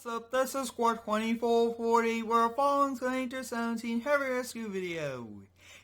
What's up, this is Squad 2440, we're following the Rotator 17 Heavy Rescue video.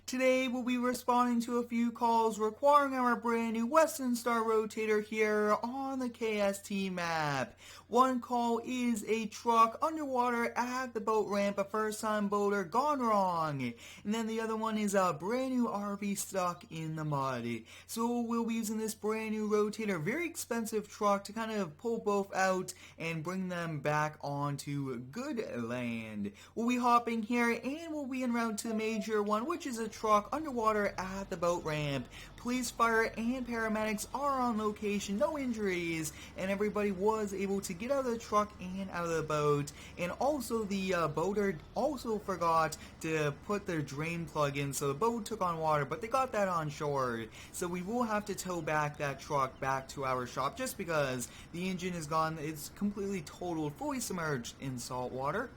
Today we'll be responding to a few calls requiring our brand new Western Star Rotator here on the KST map. One call is a truck underwater at the boat ramp, a first time boater gone wrong. And then the other one is a brand new RV stuck in the mud. So we'll be using this brand new Rotator, very expensive truck, to kind of pull both out and bring them back onto good land. We'll be hopping here and we'll be en route to the major one, which is a truck underwater at the boat ramp. Police, fire, and paramedics are on location, no injuries, and everybody was able to get out of the truck and out of the boat. And also the boater also forgot to put their drain plug in, so the boat took on water, but they got that on shore. So we will have to tow back that truck back to our shop just because the engine is gone. It's completely totaled, fully submerged in salt water.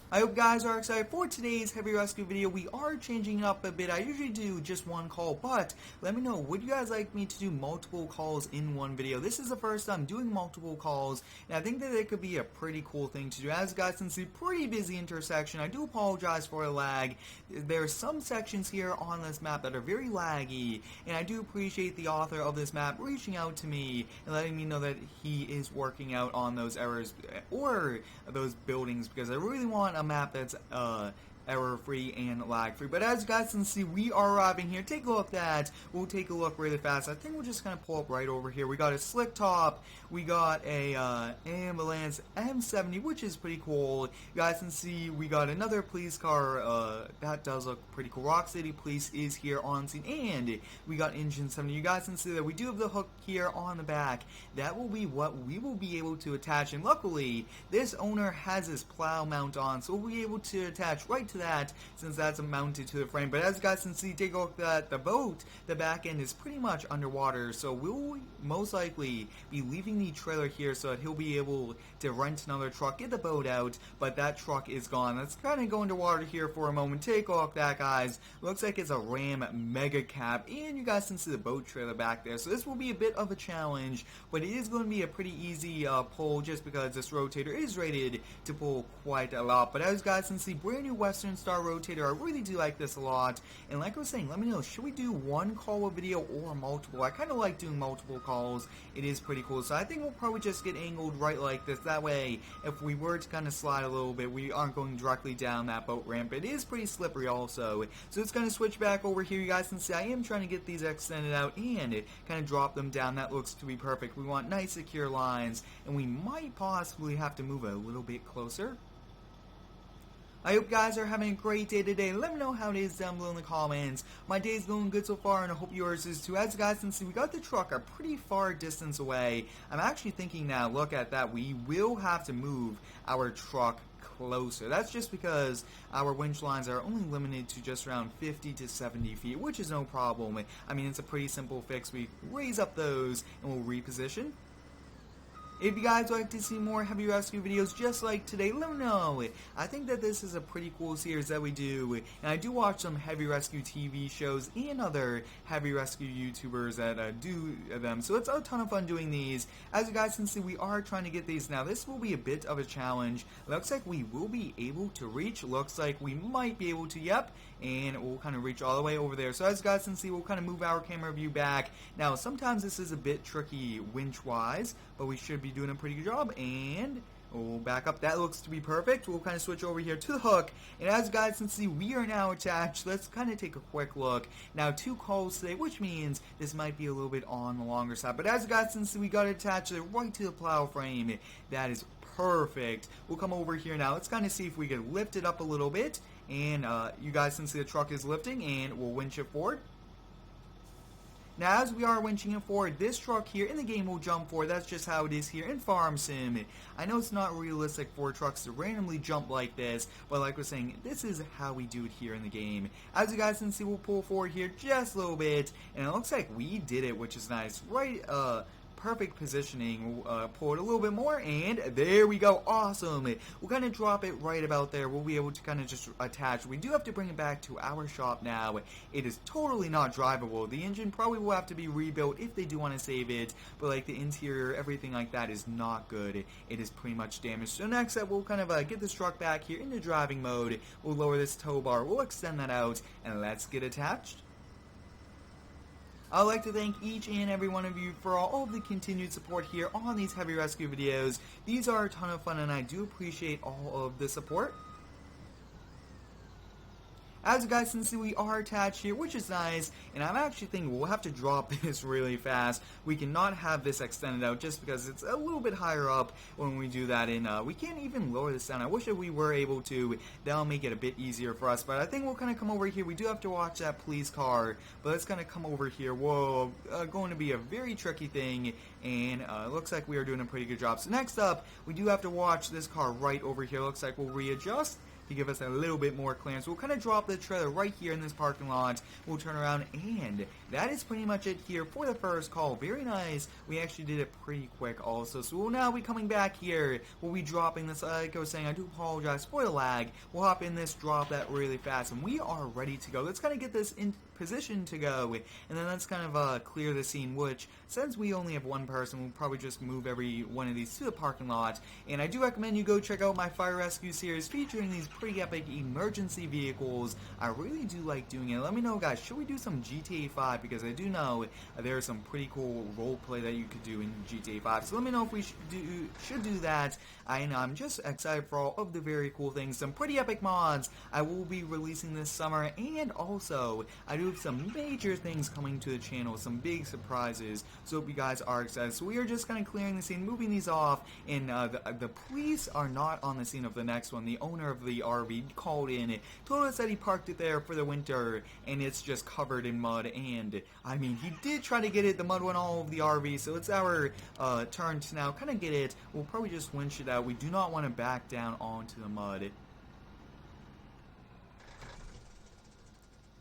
I hope you guys are excited for today's heavy rescue video. We are changing it up a bit. I usually do just one call, but let me know, would you guys like me to do multiple calls in one video? This is the first time doing multiple calls, and I think that it could be a pretty cool thing to do. As you guys can see, pretty busy intersection. I do apologize for the lag. There are some sections here on this map that are very laggy, and I do appreciate the author of this map reaching out to me and letting me know that he is working out on those errors or those buildings, because I really want a map that's error-free and lag-free. But as you guys can see, we are arriving here. Take a look at that. We'll take a look really fast. I think we'll just kind of pull up right over here. We got a slick top. We got a ambulance M70, which is pretty cool. You guys can see we got another police car. That does look pretty cool. Rock City Police is here on scene, and we got engine 70. You guys can see that we do have the hook here on the back. That will be what we will be able to attach, and luckily this owner has his plow mount on, so we'll be able to attach right to that since that's mounted to the frame. But as you guys can see, take a look at the boat. The back end is pretty much underwater, so we'll most likely be leaving the trailer here so that he'll be able to rent another truck, get the boat out, but that truck is gone. Let's kind of go underwater here for a moment. Take a look at that, guys. Looks like it's a Ram Mega Cab, and you guys can see the boat trailer back there, so this will be a bit of a challenge, but it is going to be a pretty easy pull just because this Rotator is rated to pull quite a lot. But as you guys can see, brand new Western Star Rotator. I really do like this a lot, and like I was saying, let me know, should we do one call a video or multiple? I kind of like doing multiple calls. It is pretty cool, so I think we'll probably just get angled right like this. That way, if we were to kind of slide a little bit, we aren't going directly down that boat ramp. It is pretty slippery also, so it's going to switch back over here. You guys can see I am trying to get these extended out and kind of drop them down. That looks to be perfect. We want nice secure lines, and we might possibly have to move a little bit closer. I hope you guys are having a great day today. Let me know how it is down below in the comments. My day's going good so far, and I hope yours is too. As you guys can see, we got the truck a pretty far distance away. I'm actually thinking now, look at that, we will have to move our truck closer. That's just because our winch lines are only limited to just around 50 to 70 feet, which is no problem. I mean, it's a pretty simple fix. We raise up those and we'll reposition. If you guys would like to see more heavy rescue videos just like today, let me know. I think that this is a pretty cool series that we do, and I do watch some heavy rescue TV shows and other heavy rescue YouTubers that do them, so it's a ton of fun doing these. As you guys can see, we are trying to get these. Now this will be a bit of a challenge. Looks like we will be able to reach. Looks like we might be able to, yep, and we'll kind of reach all the way over there. So as you guys can see, we'll kind of move our camera view back. Now sometimes this is a bit tricky winch wise, but we should be doing a pretty good job, and we'll back up. That looks to be perfect. We'll kind of switch over here to the hook, and as you guys can see, we are now attached. Let's kind of take a quick look. Now 2 calls today, which means this might be a little bit on the longer side, but as you guys can see, we got it attached right to the plow frame. That is perfect. We'll come over here now. Let's kind of see if we can lift it up a little bit, and you guys can see the truck is lifting, and we'll winch it forward. Now, as we are winching it forward, this truck here in the game will jump forward. That's just how it is here in Farm Sim. I know it's not realistic for trucks to randomly jump like this, but like I was saying, this is how we do it here in the game. As you guys can see, we'll pull forward here just a little bit, and it looks like we did it, which is nice. Right, perfect positioning. We'll pull it a little bit more, and there we go. Awesome. We'll kind of drop it right about there. We'll be able to kind of just attach. We do have to bring it back to our shop now. It is totally not drivable. The engine probably will have to be rebuilt if they do want to save it, but like the interior, everything like that is not good. It is pretty much damaged. So next up, we'll kind of get this truck back here into driving mode. We'll lower this tow bar. We'll extend that out, and let's get attached. I'd like to thank each and every one of you for all of the continued support here on these heavy rescue videos. These are a ton of fun, and I do appreciate all of the support. As you guys can see, we are attached here, which is nice, and I'm actually thinking we'll have to drop this really fast. We cannot have this extended out just because it's a little bit higher up when we do that, and we can't even lower this down. I wish that we were able to. That'll make it a bit easier for us, but I think we'll kind of come over here. We do have to watch that police car, but let's kind of come over here. Whoa, going to be a very tricky thing, and it looks like we are doing a pretty good job. So next up, we do have to watch this car right over here. Looks like we'll readjust to give us a little bit more clearance. We'll kind of drop the trailer right here in this parking lot. We'll turn around, and that is pretty much it here for the first call. Very nice. We actually did it pretty quick also. So we'll now be coming back here. We'll be dropping this. Like I was saying, I do apologize for the lag. We'll hop in this, drop that really fast, and we are ready to go. Let's kind of get this in position to go, and then let's kind of clear the scene, which, since we only have one person, we'll probably just move every one of these to the parking lot. And I do recommend you go check out my fire rescue series featuring these pretty epic emergency vehicles. I really do like doing it. Let me know, guys, should we do some GTA 5, because I do know there's some pretty cool role play that you could do in GTA 5, so let me know if we should do that. I'm just excited for all of the very cool things, some pretty epic mods I will be releasing this summer, and also I do have some major things coming to the channel, some big surprises, so hope you guys are excited. So we are just kind of clearing the scene, moving these off, and the police are not on the scene of the next one. The owner of the RV called in, told us that he parked it there for the winter, and it's just covered in mud, and I mean, he did try to get it. The mud went all over the RV, so it's our turn to now kind of get it. We'll probably just winch it out. We do not want to back down onto the mud.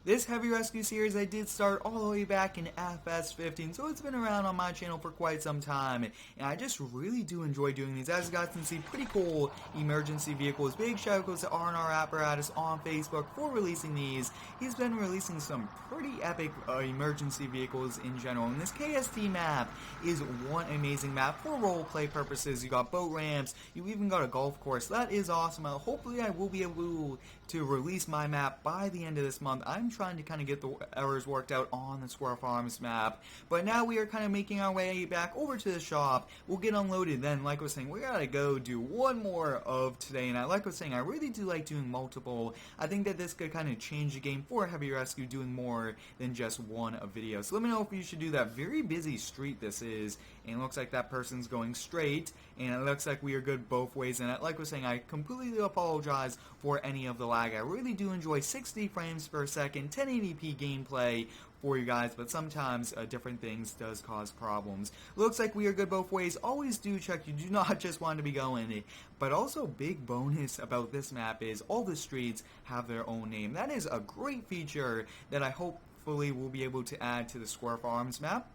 This heavy rescue series I did start all the way back in FS15, so it's been around on my channel for quite some time, and I just really do enjoy doing these. As you guys can see, pretty cool emergency vehicles. Big shout out to R&R Apparatus on Facebook for releasing these. He's been releasing some pretty epic emergency vehicles in general, and this KST map is one amazing map for roleplay purposes. You got boat ramps, you even got a golf course. That is awesome. Hopefully I will be able to release my map by the end of this month. I'm trying to kind of get the errors worked out on the Square Farms map, but now we are kind of making our way back over to the shop. We'll get unloaded, then like I was saying, we gotta go do one more of today, and like I was saying, I really do like doing multiple. I think that this could kind of change the game for Heavy Rescue, doing more than just one video. So let me know if you should do that. Very busy street this is, and it looks like that person's going straight, and it looks like we are good both ways, and like I was saying, I completely apologize for any of the lag. I really do enjoy 60 frames per second, 1080p gameplay for you guys, but sometimes different things does cause problems. Looks like we are good both ways. Always do check. You do not just want to be going. But also, big bonus about this map is all the streets have their own name. That is a great feature that I hopefully will be able to add to the Square Farms map.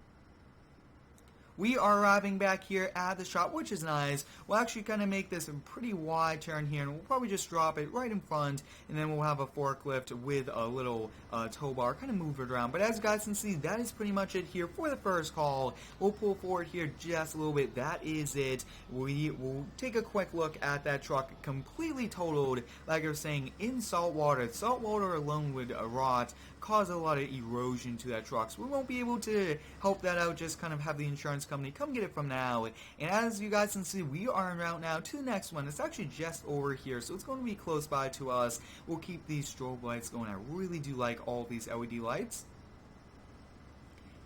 We are arriving back here at the shop, which is nice. We'll actually kind of make this a pretty wide turn here, and we'll probably just drop it right in front, and then we'll have a forklift with a little tow bar, kind of move it around. But as you guys can see, that is pretty much it here for the first call. We'll pull forward here just a little bit. That is it. We will take a quick look at that truck, completely totaled, like I was saying, in salt water. Salt water alone would rot, cause a lot of erosion to that truck, so we won't be able to help that out. Just kind of have the insurance company come get it from now. And as you guys can see, we are en route now to the next one. It's actually just over here, so it's going to be close by to us. We'll keep these strobe lights going. I really do like all these LED lights.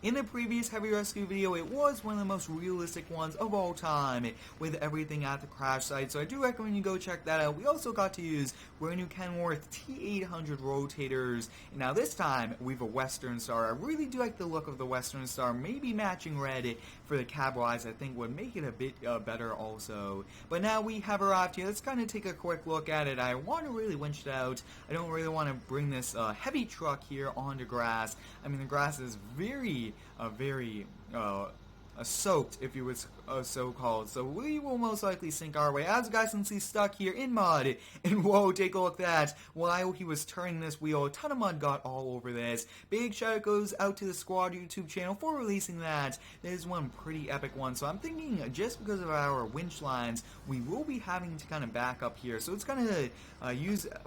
In the previous Heavy Rescue video, it was one of the most realistic ones of all time, with everything at the crash site, so I do recommend you go check that out. We also got to use brand new Kenworth T800 rotators, and now this time we have a Western Star. I really do like the look of the Western Star. Maybe matching red for the cab wise, I think would make it a bit better also. But now we have arrived here. Let's kind of take a quick look at it. I want to really winch it out. I don't really want to bring this heavy truck here onto grass. I mean, the grass is very soaked, if you would so called. So we will most likely sink our way. As you guys can see, stuck here in mud. And whoa, take a look at that. While he was turning this wheel, a ton of mud got all over this. Big shout out goes out to the Squad YouTube channel for releasing that. That is one pretty epic one. So I'm thinking just because of our winch lines, we will be having to kind of back up here. So it's going to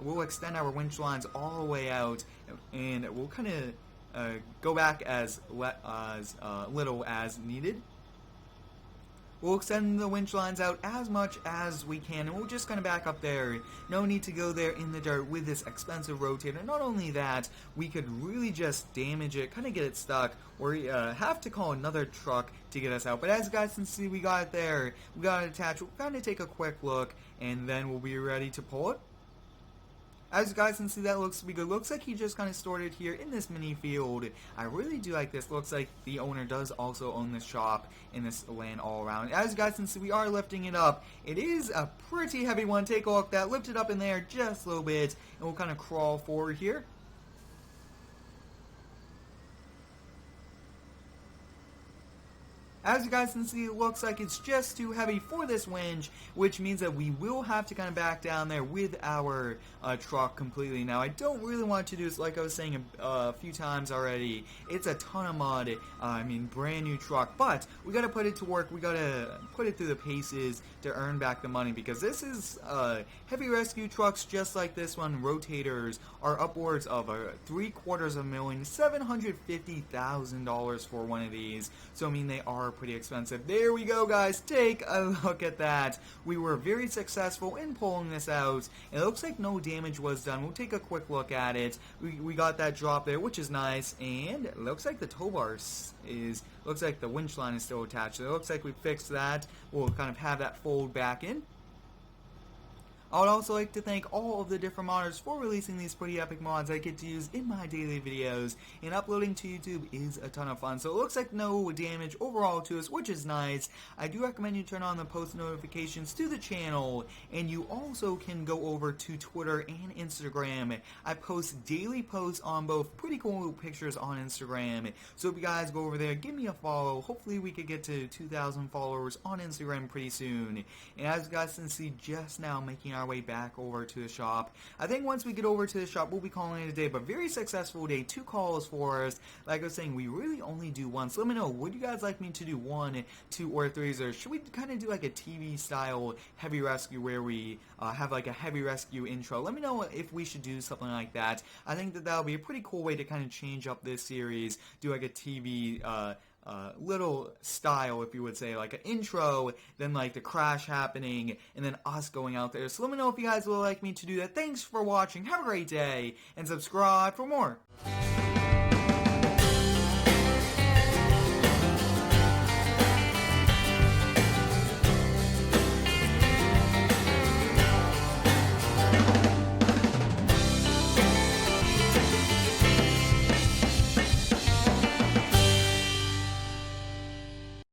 we'll extend our winch lines all the way out, and we'll kind of go back as little as needed. We'll extend the winch lines out as much as we can, and we'll just kind of back up there. No need to go there in the dirt with this expensive rotator. Not only that, we could really just damage it, kind of get it stuck, or have to call another truck to get us out. But as you guys can see, we got it there. We got it attached. We'll kind of take a quick look, and then we'll be ready to pull it. As you guys can see, that looks to be good. Looks like he just kind of stored it here in this mini field. I really do like this. Looks like the owner does also own this shop and this land all around. As you guys can see, we are lifting it up. It is a pretty heavy one. Take a look at that. Lift it up in there just a little bit, and we'll kind of crawl forward here. As you guys can see, it looks like it's just too heavy for this winch, which means that we will have to kind of back down there with our truck completely. Now, I don't really want to do this, like I was saying a few times already. It's a ton of mud. I mean, brand new truck, but we got to put it to work. We got to put it through the paces to earn back the money, because this is heavy rescue trucks just like this one. Rotators are upwards of $750,000, $750,000 for one of these. So I mean, they are pretty expensive. There we go, guys. Take a look at that. We were very successful in pulling this out. It looks like no damage was done. We'll take a quick look at it. We got that drop there, which is nice, and it looks like the tow bar looks like the winch line is still attached. So it looks like we fixed that. We'll kind of have that fold back in. I would also like to thank all of the different modders for releasing these pretty epic mods I get to use in my daily videos, and uploading to YouTube is a ton of fun. So it looks like no damage overall to us, which is nice. I do recommend you turn on the post notifications to the channel, and you also can go over to Twitter and Instagram. I post daily posts on both. Pretty cool pictures on Instagram. So if you guys go over there, give me a follow. Hopefully we could get to 2,000 followers on Instagram pretty soon. And as you guys can see, just now making our way back over to the shop. I think once we get over to the shop, we'll be calling it a day, but very successful day. 2 calls for us. Like I was saying, we really only do one. So let me know, would you guys like me to do 1, 2, or 3s, or should we kind of do like a TV style heavy rescue where we have like a heavy rescue intro? Let me know if we should do something like that. I think that that'll be a pretty cool way to kind of change up this series, do like a TV little style, if you would say, like an intro, then like the crash happening, and then us going out there. So let me know if you guys would like me to do that. Thanks for watching, have a great day, and subscribe for more.